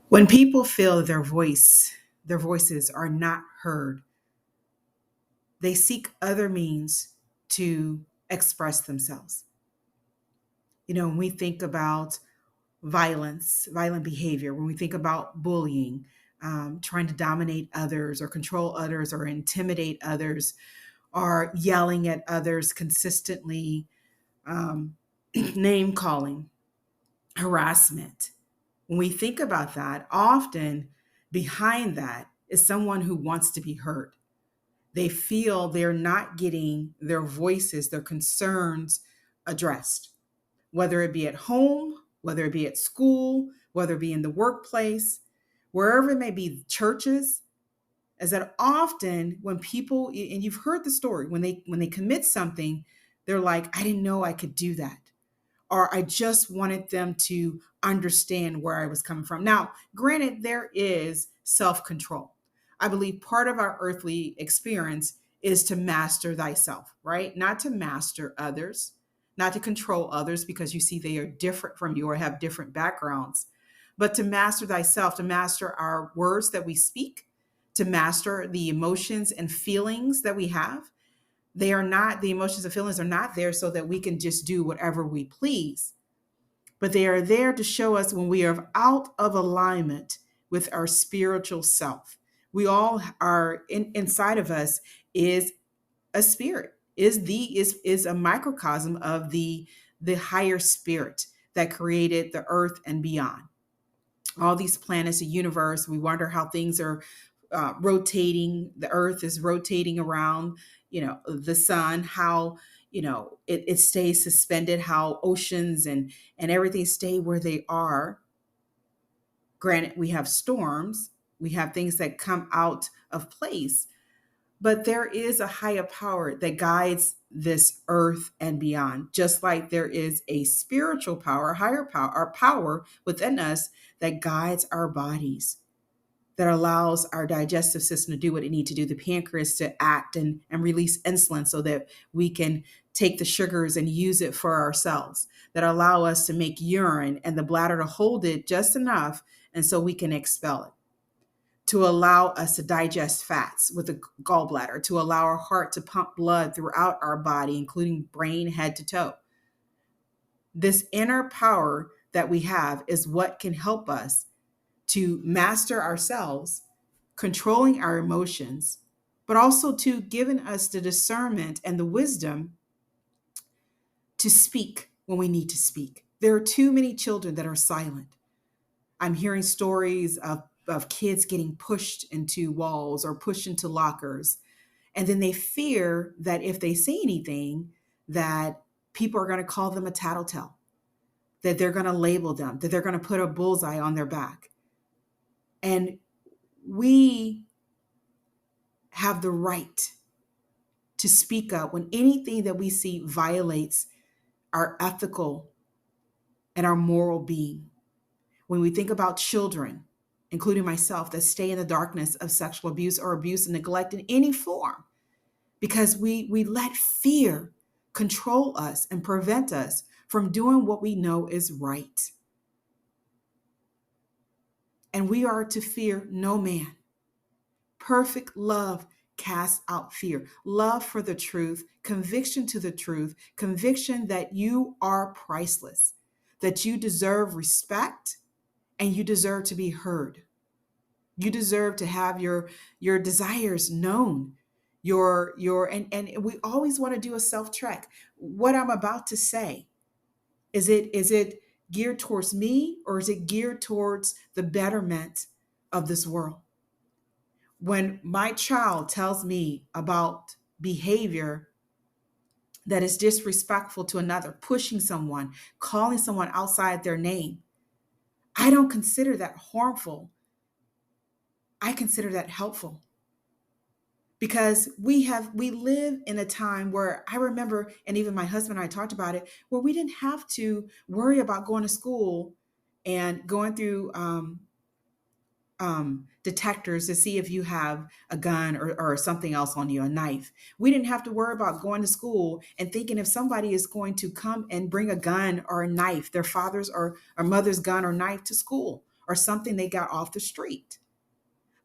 When people feel their voices are not heard, they seek other means to express themselves. When we think about violent behavior, when we think about bullying, trying to dominate others or control others or intimidate others, or yelling at others consistently, um, name calling, harassment. When we think about that, often behind that is someone who wants to be heard. They feel they're not getting their voices, their concerns addressed, whether it be at home, whether it be at school, whether it be in the workplace, wherever it may be, churches. Is that often when people, and you've heard the story, when they commit something, they're like, I didn't know I could do that, or I just wanted them to understand where I was coming from. Now, granted, there is self control. I believe part of our earthly experience is to master thyself, right? Not to master others, not to control others because you see they are different from you or have different backgrounds, but to master thyself, to master our words that we speak, to master the emotions and feelings that we have. They are not, the emotions and feelings are not there so that we can just do whatever we please, but they are there to show us when we are out of alignment with our spiritual self. We all are inside of us is a spirit, is a microcosm of the higher spirit that created the earth and beyond. All these planets, the universe, we wonder how things are rotating. The earth is rotating around, the sun, how, it stays suspended, how oceans and everything stay where they are. Granted, we have storms, we have things that come out of place, but there is a higher power that guides this earth and beyond, just like there is a spiritual power, higher power, our power within us that guides our bodies, that allows our digestive system to do what it needs to do, the pancreas to act and release insulin so that we can take the sugars and use it for ourselves, that allow us to make urine and the bladder to hold it just enough and so we can expel it, to allow us to digest fats with the gallbladder, to allow our heart to pump blood throughout our body, including brain, head to toe. This inner power that we have is what can help us to master ourselves, controlling our emotions, but also to giving us the discernment and the wisdom to speak when we need to speak. There are too many children that are silent. I'm hearing stories of kids getting pushed into walls or pushed into lockers. And then they fear that if they say anything, that people are going to call them a tattletale, that they're going to label them, that they're going to put a bullseye on their back. And we have the right to speak up when anything that we see violates our ethical and our moral being. When we think about children, including myself, that stay in the darkness of sexual abuse or abuse and neglect in any form, because we let fear control us and prevent us from doing what we know is right. And we are to fear no man. Perfect love casts out fear. Love for the truth, conviction to the truth, conviction that you are priceless, that you deserve respect and you deserve to be heard. You deserve to have your desires known. And we always want to do a self-check. What I'm about to say, is it geared towards me or is it geared towards the betterment of this world? When my child tells me about behavior that is disrespectful to another, pushing someone, calling someone outside their name, I don't consider that harmful. I consider that helpful, because we live in a time where I remember, and even my husband and I talked about it, where we didn't have to worry about going to school and going through detectors to see if you have a gun or something else on you, a knife. We didn't have to worry about going to school and thinking if somebody is going to come and bring a gun or a knife, their father's or mother's gun or knife to school, or something they got off the street.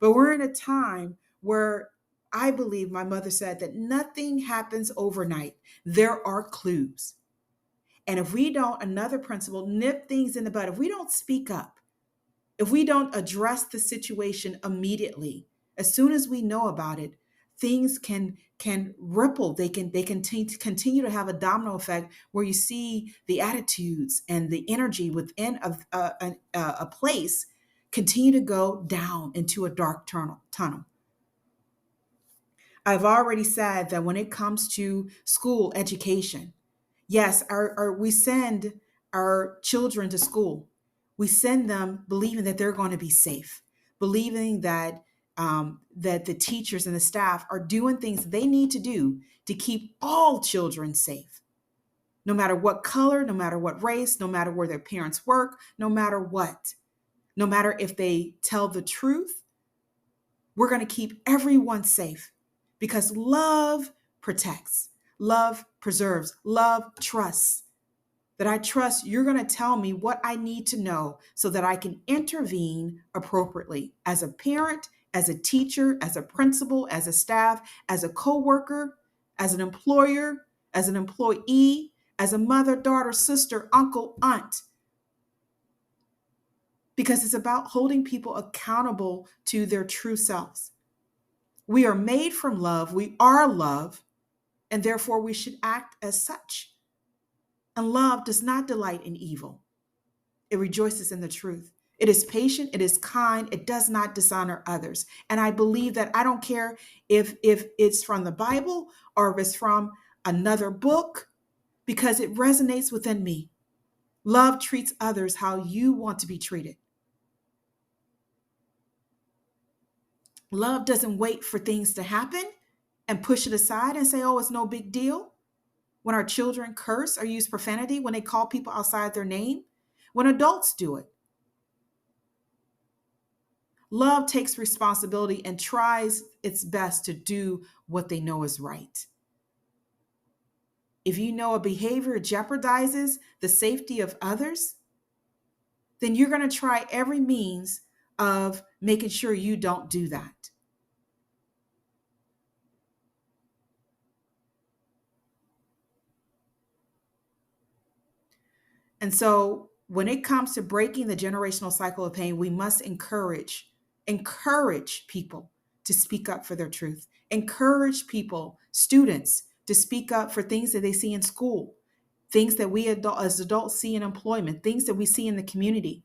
But we're in a time where I believe my mother said that nothing happens overnight. There are clues. And if we don't, another principle, nip things in the bud, if we don't speak up, if we don't address the situation immediately, as soon as we know about it, things can ripple. They continue to have a domino effect where you see the attitudes and the energy within a place continue to go down into a dark tunnel. I've already said that when it comes to school education, yes, we send our children to school. We send them believing that they're going to be safe, believing that the teachers and the staff are doing things they need to do to keep all children safe, no matter what color, no matter what race, no matter where their parents work, no matter what, no matter if they tell the truth. We're going to keep everyone safe because love protects, love preserves, love trusts. That I trust you're going to tell me what I need to know so that I can intervene appropriately as a parent, as a teacher, as a principal, as a staff, as a coworker, as an employer, as an employee, as a mother, daughter, sister, uncle, aunt. Because it's about holding people accountable to their true selves. We are made from love, we are love, and therefore we should act as such. And love does not delight in evil. It rejoices in the truth. It is patient, it is kind, it does not dishonor others. And I believe that I don't care if it's from the Bible or if it's from another book, because it resonates within me. Love treats others how you want to be treated. Love doesn't wait for things to happen and push it aside and say, oh, it's no big deal. When our children curse or use profanity, when they call people outside their name, when adults do it. Love takes responsibility and tries its best to do what they know is right. If you know a behavior jeopardizes the safety of others, then you're going to try every means of making sure you don't do that. And so when it comes to breaking the generational cycle of pain, we must encourage people to speak up for their truth. Encourage people, students, to speak up for things that they see in school, things that we as adults see in employment, things that we see in the community.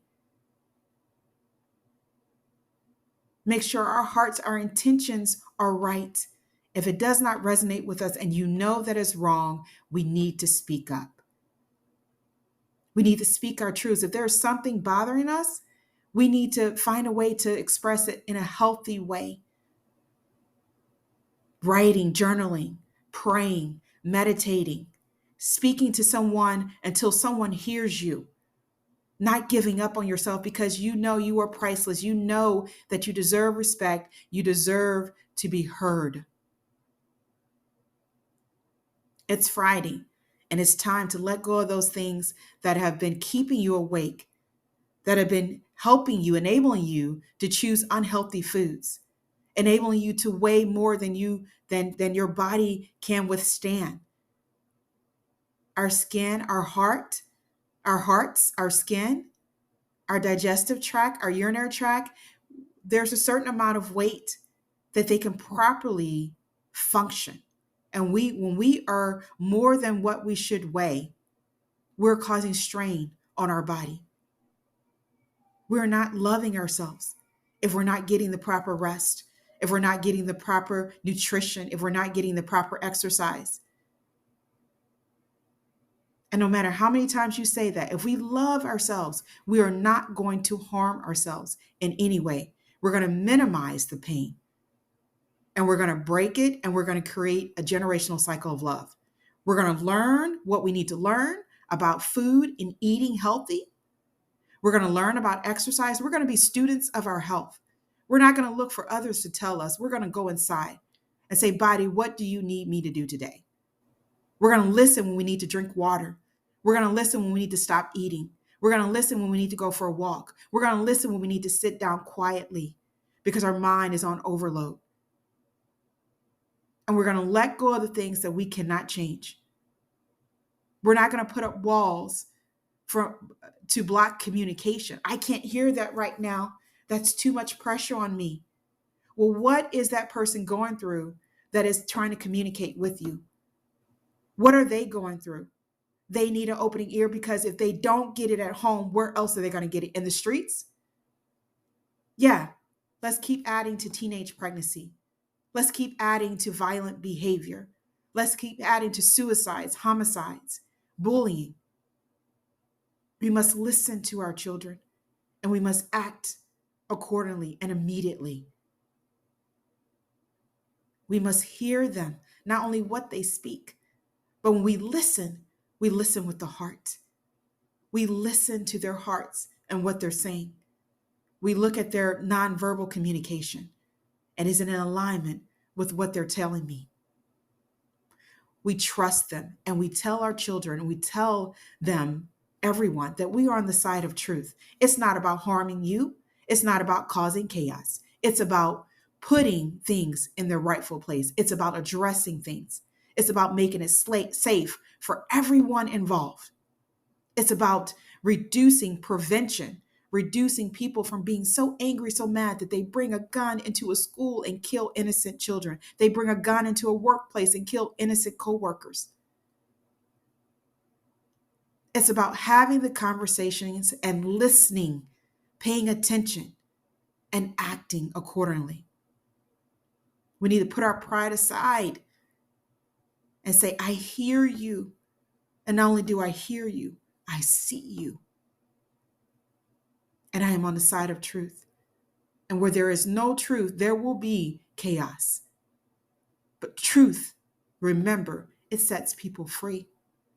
Make sure our hearts, our intentions are right. If it does not resonate with us and you know that it's wrong, we need to speak up. We need to speak our truths. If there's something bothering us, we need to find a way to express it in a healthy way. Writing, journaling, praying, meditating, speaking to someone until someone hears you, not giving up on yourself because you know you are priceless. You know that you deserve respect. You deserve to be heard. It's Friday, and it's time to let go of those things that have been keeping you awake, that have been helping you, enabling you to choose unhealthy foods, enabling you to weigh more than your body can withstand. Our skin, our heart, our hearts, our skin, our digestive tract, our urinary tract, there's a certain amount of weight that they can properly function. And when we are more than what we should weigh, we're causing strain on our body. We're not loving ourselves if we're not getting the proper rest, if we're not getting the proper nutrition, if we're not getting the proper exercise. And no matter how many times you say that, if we love ourselves, we are not going to harm ourselves in any way. We're going to minimize the pain and we're going to break it, and we're going to create a generational cycle of love. We're going to learn what we need to learn about food and eating healthy. We're going to learn about exercise. We're going to be students of our health. We're not going to look for others to tell us. We're going to go inside and say, body, what do you need me to do today? We're going to listen when we need to drink water. We're going to listen when we need to stop eating. We're going to listen when we need to go for a walk. We're going to listen when we need to sit down quietly because our mind is on overload. And we're going to let go of the things that we cannot change. We're not going to put up walls to block communication. I can't hear that right now. That's too much pressure on me. Well, what is that person going through that is trying to communicate with you? What are they going through? They need an opening ear, because if they don't get it at home, where else are they going to get it? In the streets? Yeah. Let's keep adding to teenage pregnancy. Let's keep adding to violent behavior. Let's keep adding to suicides, homicides, bullying. We must listen to our children, and we must act accordingly and immediately. We must hear them, not only what they speak, but when we listen with the heart. We listen to their hearts and what they're saying. We look at their nonverbal communication, and is it in alignment with what they're telling me? We trust them, and we tell our children, and we tell them, everyone, that we are on the side of truth. It's not about harming you. It's not about causing chaos. It's about putting things in their rightful place. It's about addressing things. It's about making it safe for everyone involved. It's about reducing prevention, reducing people from being so angry, so mad that they bring a gun into a school and kill innocent children. They bring a gun into a workplace and kill innocent coworkers. It's about having the conversations and listening, paying attention, and acting accordingly. We need to put our pride aside and say, I hear you. And not only do I hear you, I see you. And I am on the side of truth. And where there is no truth, there will be chaos. But truth, remember, it sets people free.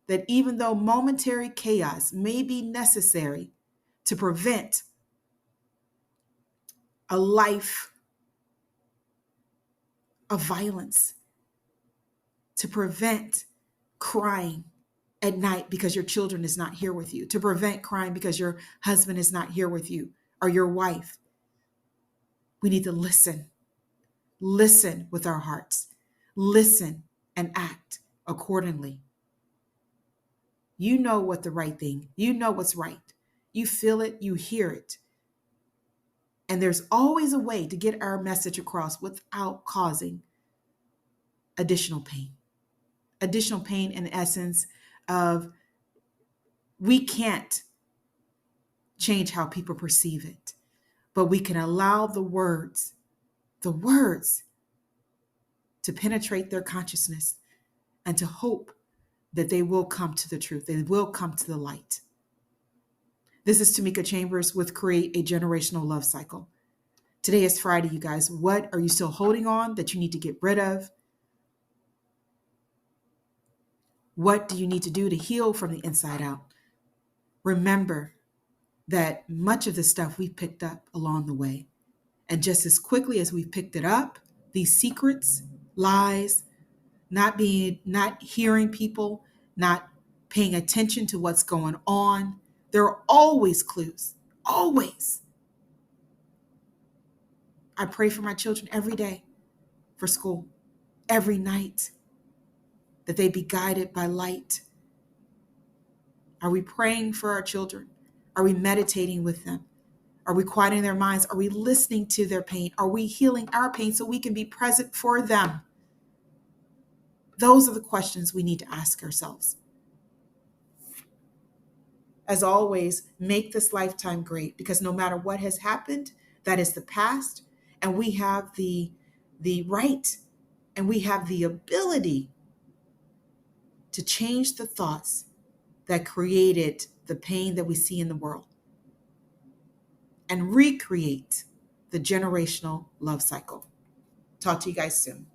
That even though momentary chaos may be necessary to prevent a life of violence, to prevent crying at night because your children is not here with you, to prevent crying because your husband is not here with you or your wife, we need to listen with our hearts, listen and act accordingly. You know what the right thing, you know what's right. You feel it, you hear it. And there's always a way to get our message across without causing additional pain. Additional pain in the essence of we can't change how people perceive it, but we can allow the words to penetrate their consciousness and to hope that they will come to the truth. They will come to the light. This is Tamika Chambers with Create a Generational Love Cycle. Today is Friday, you guys. What are you still holding on that you need to get rid of? What do you need to do to heal from the inside out? Remember that much of the stuff we picked up along the way. And just as quickly as we picked it up, these secrets, lies, not hearing people, not paying attention to what's going on, there are always clues, always. I pray for my children every day for school, every night, that they be guided by light. Are we praying for our children? Are we meditating with them? Are we quieting their minds? Are we listening to their pain? Are we healing our pain so we can be present for them? Those are the questions we need to ask ourselves. As always, make this lifetime great, because no matter what has happened, that is the past, and we have the right and we have the ability to change the thoughts that created the pain that we see in the world and recreate the generational love cycle. Talk to you guys soon.